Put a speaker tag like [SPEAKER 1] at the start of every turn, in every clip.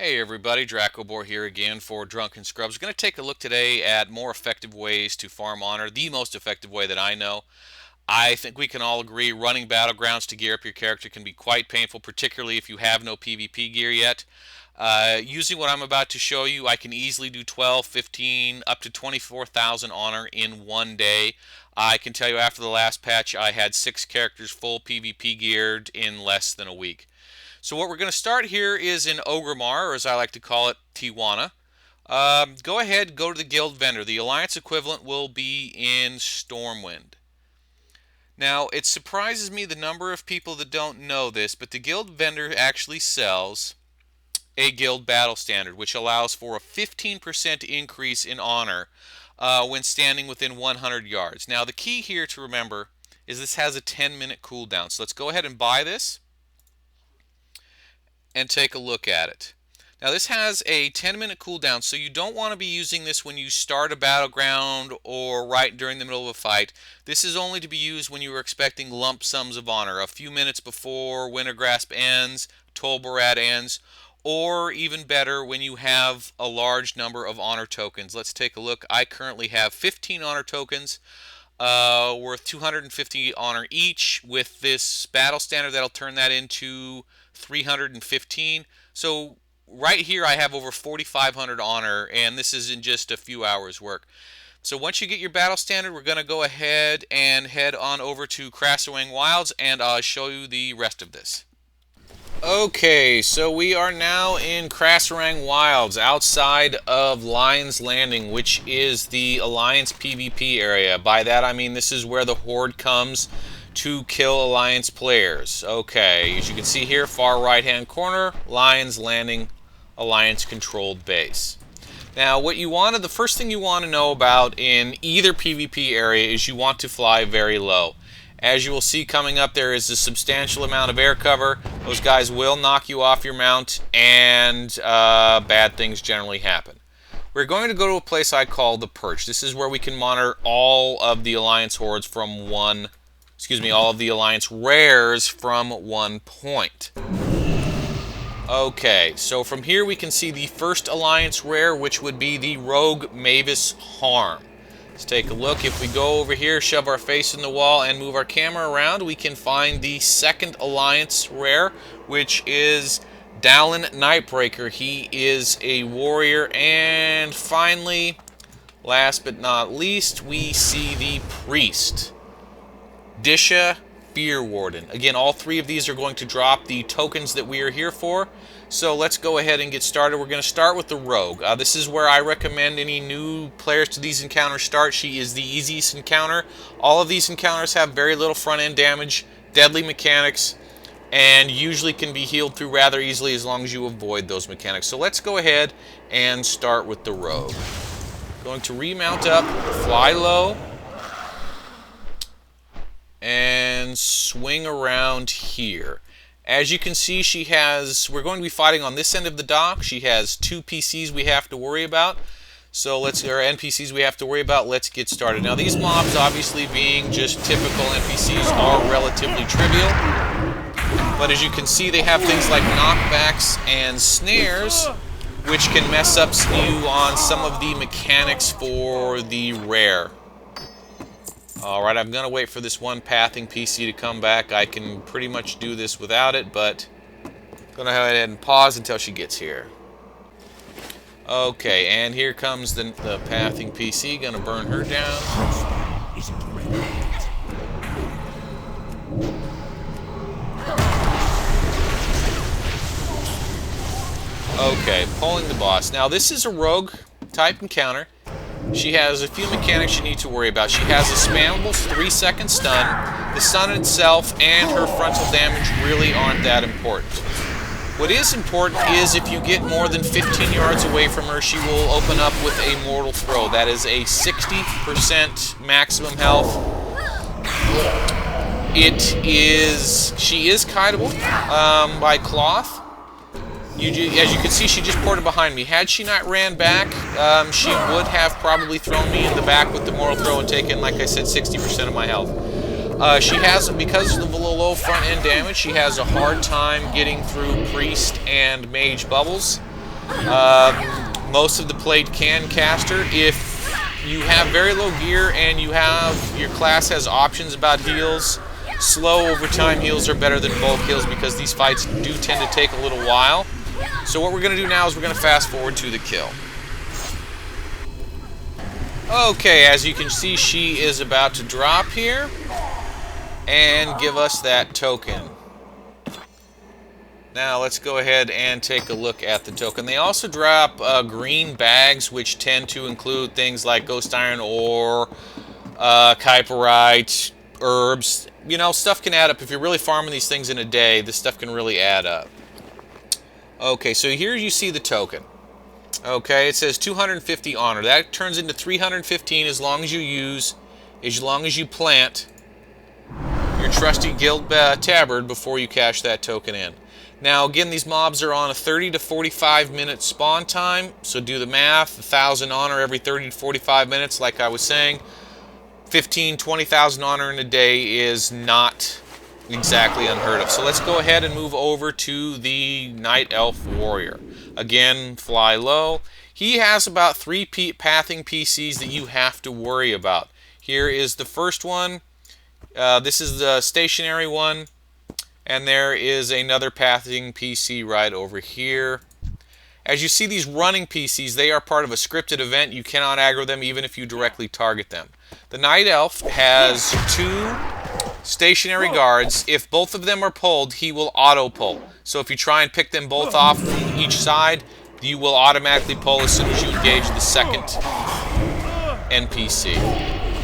[SPEAKER 1] Hey everybody, Dracobor here again for Drunken Scrubs. We're going to take a look today at more effective ways to farm honor, the most effective way that I know. I think we can all agree running battlegrounds to gear up your character can be quite painful, particularly if you have no PvP gear yet. Using what I'm about to show you, I can easily do 12, 15, up to 24,000 honor in one day. I can tell you after the last patch, I had 6 characters full PvP geared in less than a week. So what we're going to start here is in Ogrimmar, or as I like to call it, Tijuana. Go ahead, go to the guild vendor. The alliance equivalent will be in Stormwind. Now, it surprises me the number of people that don't know this, but the guild vendor actually sells a guild battle standard, which allows for a 15% increase in honor when standing within 100 yards. Now, the key here to remember is this has a 10-minute cooldown. So let's go ahead and buy this and take a look at it. Now this has a 10-minute cooldown, so you don't want to be using this when you start a battleground or right during the middle of a fight. This is only to be used when you are expecting lump sums of honor, a few minutes before Wintergrasp ends, Tolbarad ends, or even better when you have a large number of honor tokens. Let's take a look. I currently have 15 honor tokens worth 250 honor each. With this battle standard, that'll turn that into 315. So right here I have over 4,500 honor, and this is in just a few hours work. So once you get your battle standard, we're going to go ahead and head on over to Krassowang Wilds, and I'll show you the rest of this. Okay, so we are now in Krassowang Wilds, outside of Lion's Landing, which is the Alliance PvP area. By that I mean this is where the Horde comes to kill Alliance players. Okay, as you can see here, far right hand corner, Lion's Landing, Alliance controlled base. Now the first thing you want to know about in either PvP area is you want to fly very low. As you will see coming up, there is a substantial amount of air cover. Those guys will knock you off your mount, and bad things generally happen. We're going to go to a place I call the Perch. This is where we can monitor all of the Alliance hordes from all of the Alliance rares from one point. Okay, so from here we can see the first Alliance rare, which would be the Rogue Mavis Harm. Let's take a look. If we go over here, shove our face in the wall, and move our camera around, we can find the second Alliance rare, which is Dallin Nightbreaker. He is a warrior. And finally, last but not least, we see the Priest, Disha Fear Warden. Again, all three of these are going to drop the tokens that we are here for. So let's go ahead and get started. We're going to start with the Rogue. This is where I recommend any new players to these encounters start. She is the easiest encounter. All of these encounters have very little front-end damage, deadly mechanics, and usually can be healed through rather easily as long as you avoid those mechanics. So let's go ahead and start with the Rogue. Going to remount up, fly low, and swing around here. As you can see, we're going to be fighting on this end of the dock. She has 2 PCs we have to worry about. So or NPCs we have to worry about. Let's get started. Now these mobs, obviously being just typical NPCs, are relatively trivial. But as you can see, they have things like knockbacks and snares, which can mess up you on some of the mechanics for the rare. Alright, I'm going to wait for this one pathing PC to come back. I can pretty much do this without it, but I'm going to go ahead and pause until she gets here. Okay, and here comes the pathing PC. Going to burn her down. Okay, pulling the boss. Now this is a rogue type encounter. She has a few mechanics you need to worry about. She has a spammable 3-second stun. The stun itself and her frontal damage really aren't that important. What is important is if you get more than 15 yards away from her, she will open up with a mortal throw. That is a 60% maximum health. She is kiteable by cloth. As you can see, she just ported behind me. Had she not ran back, she would have probably thrown me in the back with the mortal throw and taken, like I said, 60% of my health. Because of the low front end damage, she has a hard time getting through priest and mage bubbles. Most of the played can caster. If you have very low gear and your class has options about heals, slow over time heals are better than bulk heals because these fights do tend to take a little while. So what we're going to do now is we're going to fast forward to the kill. Okay, as you can see, she is about to drop here and give us that token. Now let's go ahead and take a look at the token. They also drop green bags, which tend to include things like ghost iron ore, kyperite, herbs. You know, stuff can add up. If you're really farming these things in a day, this stuff can really add up. Okay, so here you see the token. Okay, it says 250 honor. That turns into 315 as long as you plant your trusty guild tabard before you cash that token in. Now again, these mobs are on a 30 to 45 minute spawn time, so do the math. 1,000 honor every 30 to 45 minutes, like I was saying. 20,000 honor in a day is not exactly unheard of. So let's go ahead and move over to the Night Elf Warrior. Again, fly low. He has about 3 pathing PCs that you have to worry about. Here is the first one. This is the stationary one. And there is another pathing PC right over here. As you see, these running PCs, they are part of a scripted event. You cannot aggro them even if you directly target them. The Night Elf has 2 stationary guards. If both of them are pulled, he will auto-pull. So if you try and pick them both off from each side, you will automatically pull as soon as you engage the second NPC.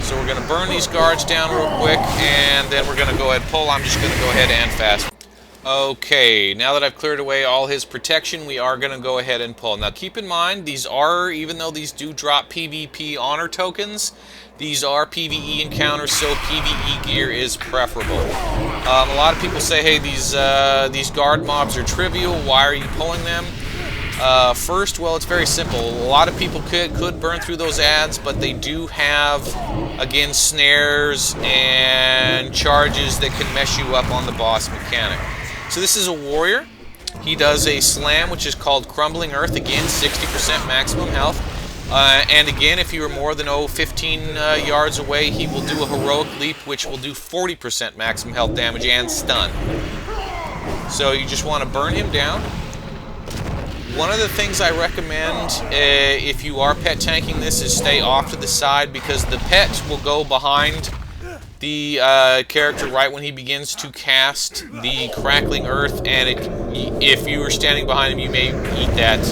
[SPEAKER 1] So we're going to burn these guards down real quick, and then we're going to go ahead and pull. I'm just going to go ahead and fast. Okay, now that I've cleared away all his protection, we are going to go ahead and pull. Now keep in mind, these are, even though these do drop PvP honor tokens, these are PvE encounters, so PvE gear is preferable. A lot of people say, hey, these guard mobs are trivial, why are you pulling them? First, well, it's very simple. A lot of people could burn through those ads, but they do have, again, snares and charges that can mess you up on the boss mechanic. So this is a warrior. He does a slam, which is called Crumbling Earth. Again, 60% maximum health. And again, if you are more than 15 yards away, he will do a heroic leap, which will do 40% maximum health damage and stun. So you just want to burn him down. One of the things I recommend if you are pet tanking this is stay off to the side, because the pet will go behind the character right when he begins to cast the Crackling Earth, and if you are standing behind him, you may eat that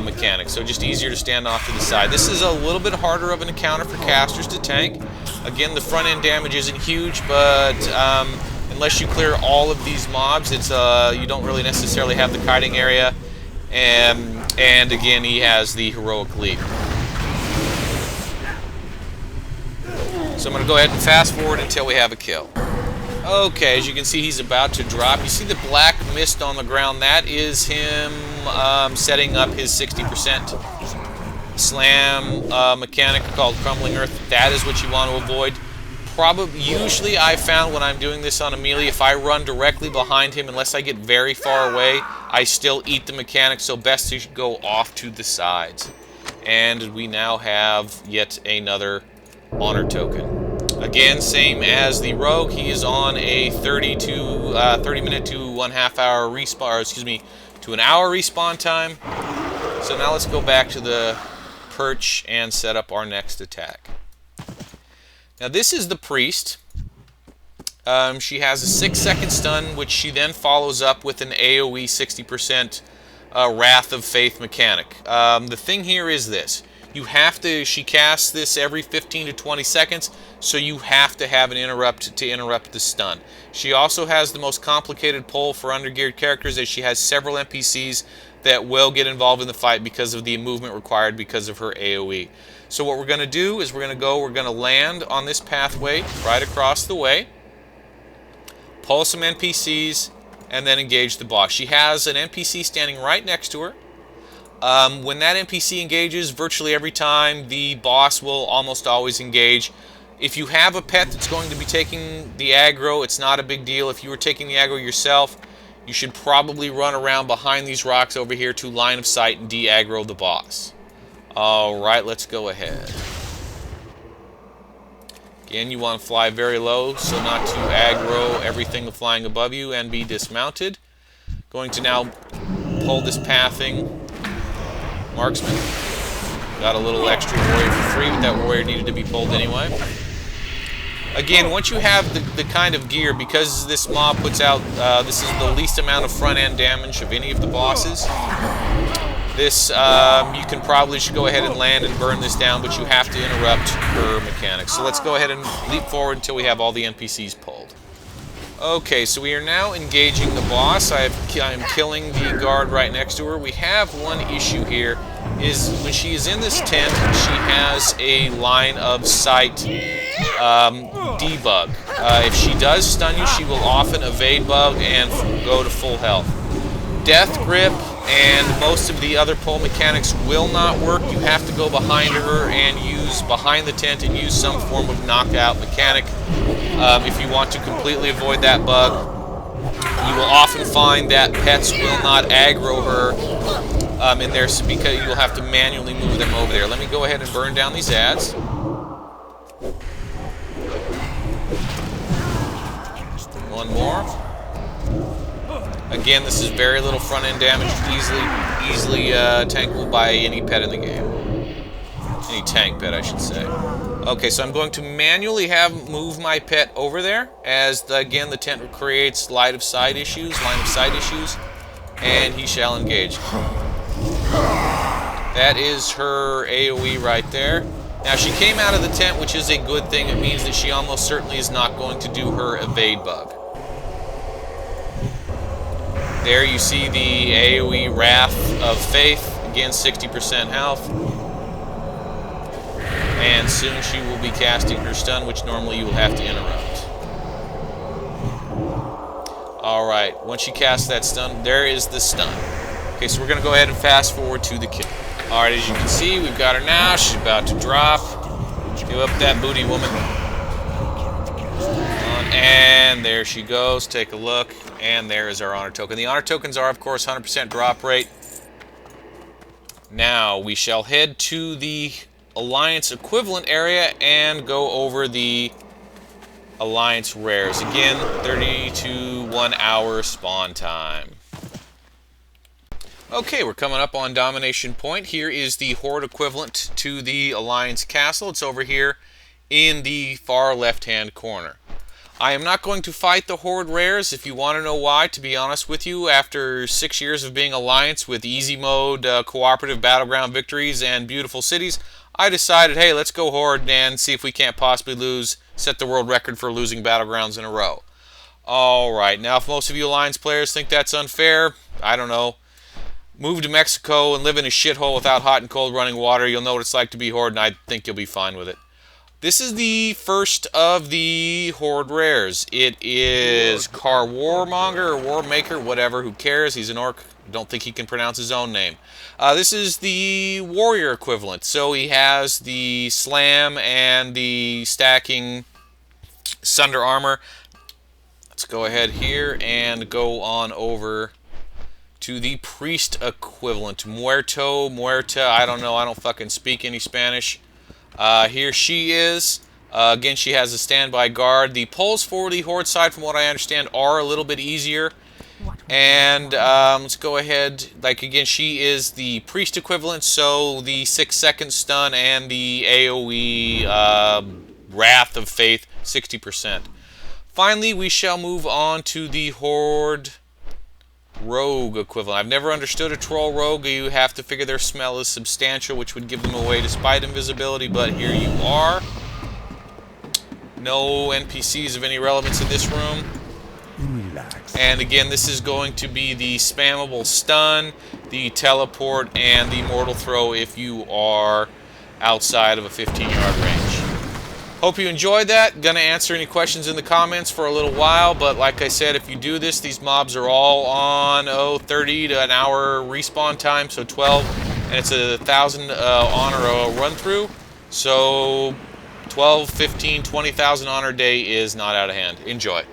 [SPEAKER 1] mechanic. So just easier to stand off to the side. This is a little bit harder of an encounter for casters to tank. Again, the front end damage isn't huge, but unless you clear all of these mobs, it's you don't really necessarily have the kiting area, and again, he has the heroic leap. So I'm going to go ahead and fast forward until we have a kill. Okay, as you can see, he's about to drop. You see the black mist on the ground? That is him setting up his 60% slam mechanic called Crumbling Earth. That is what you want to avoid. Usually I found when I'm doing this on a melee, if I run directly behind him, unless I get very far away, I still eat the mechanic, so best to go off to the sides. And we now have yet another honor token. Again, same as the rogue, he is on a 30 minute to 1/2 hour respawn, or excuse me, to an hour respawn time. So now let's go back to the perch and set up our next attack. Now this is the priest. She has a 6-second stun, which she then follows up with an AoE 60% Wrath of Faith mechanic. The thing here is this. She casts this every 15 to 20 seconds, so you have to have an interrupt to interrupt the stun. She also has the most complicated pull for undergeared characters, as she has several NPCs that will get involved in the fight because of the movement required because of her AoE. So what we're going to do is we're going to land on this pathway right across the way, pull some NPCs, and then engage the boss. She has an NPC standing right next to her. When that NPC engages, virtually every time, the boss will almost always engage. If you have a pet that's going to be taking the aggro, it's not a big deal. If you were taking the aggro yourself, you should probably run around behind these rocks over here to line of sight and de-aggro the boss. Alright, let's go ahead. Again, you want to fly very low so not to aggro everything flying above you and be dismounted. Going to now pull this pathing marksman. Got a little extra warrior for free, but that warrior needed to be pulled anyway. Again, once you have the kind of gear, because this mob puts out, this is the least amount of front-end damage of any of the bosses. This, you can probably should go ahead and land and burn this down, but you have to interrupt her mechanics. So let's go ahead and leap forward until we have all the NPCs pulled. Okay, so we are now engaging the boss. I'm killing the guard right next to her. We have one issue here, is when she is in this tent, she has a line of sight debug. If she does stun you, she will often evade bug and go to full health. Death grip and most of the other pull mechanics will not work. You have to go behind her and use behind the tent and use some form of knockout mechanic. If you want to completely avoid that bug, you will often find that pets will not aggro her in there, because you'll have to manually move them over there. Let me go ahead and burn down these ads. One more. Again, this is very little front-end damage, easily tankable by any pet in the game. Any tank pet, I should say. Okay, so I'm going to manually move my pet over there, as again the tent creates line of sight issues, and he shall engage. That is her AoE right there. Now she came out of the tent, which is a good thing. It means that she almost certainly is not going to do her evade bug. There you see the AoE Wrath of Faith, again 60% health. And soon she will be casting her stun, which normally you will have to interrupt. Alright, once she casts that stun, there is the stun. Okay, so we're going to go ahead and fast forward to the kill. Alright, as you can see, we've got her now. She's about to drop. Give up that booty, woman. And there she goes. Take a look. And there is our honor token. The honor tokens are, of course, 100% drop rate. Now, we shall head to the Alliance equivalent area and go over the Alliance rares. Again, 30 to 1 hour spawn time. Okay, we're coming up on Domination Point. Here is the Horde equivalent to the Alliance Castle. It's over here in the far left-hand corner. I am not going to fight the Horde rares. If you want to know why, to be honest with you, after 6 years of being Alliance with easy mode, cooperative battleground victories, and beautiful cities, I decided, hey, let's go Horde and see if we can't possibly set the world record for losing battlegrounds in a row. Alright, now if most of you Alliance players think that's unfair, I don't know. Move to Mexico and live in a shithole without hot and cold running water. You'll know what it's like to be Horde, and I think you'll be fine with it. This is the first of the Horde rares. It is Car Warmonger or Warmaker, whatever, who cares? He's an orc. Don't think he can pronounce his own name. This is the warrior equivalent. So he has the slam and the stacking sunder armor. Let's go ahead here and go on over to the priest equivalent. Muerta, I don't know. I don't fucking speak any Spanish. Here she is. Again, she has a standby guard. The pulls for the Horde side, from what I understand, are a little bit easier. And let's go ahead. Like, again, she is the priest equivalent, so the 6-second stun and the AoE Wrath of Faith, 60%. Finally, we shall move on to the Horde Rogue equivalent. I've never understood a troll rogue. You have to figure their smell is substantial, which would give them away despite invisibility, but here you are. No NPCs of any relevance in this room. Relax. And again, this is going to be the spammable stun, the teleport, and the mortal throw if you are outside of a 15-yard range. Hope you enjoyed that. Gonna answer any questions in the comments for a little while, but like I said, if you do this, these mobs are all on 30 to an hour respawn time, so 12, and it's a 1,000 honor run through, so 12, 15, 20,000 honor day is not out of hand. Enjoy.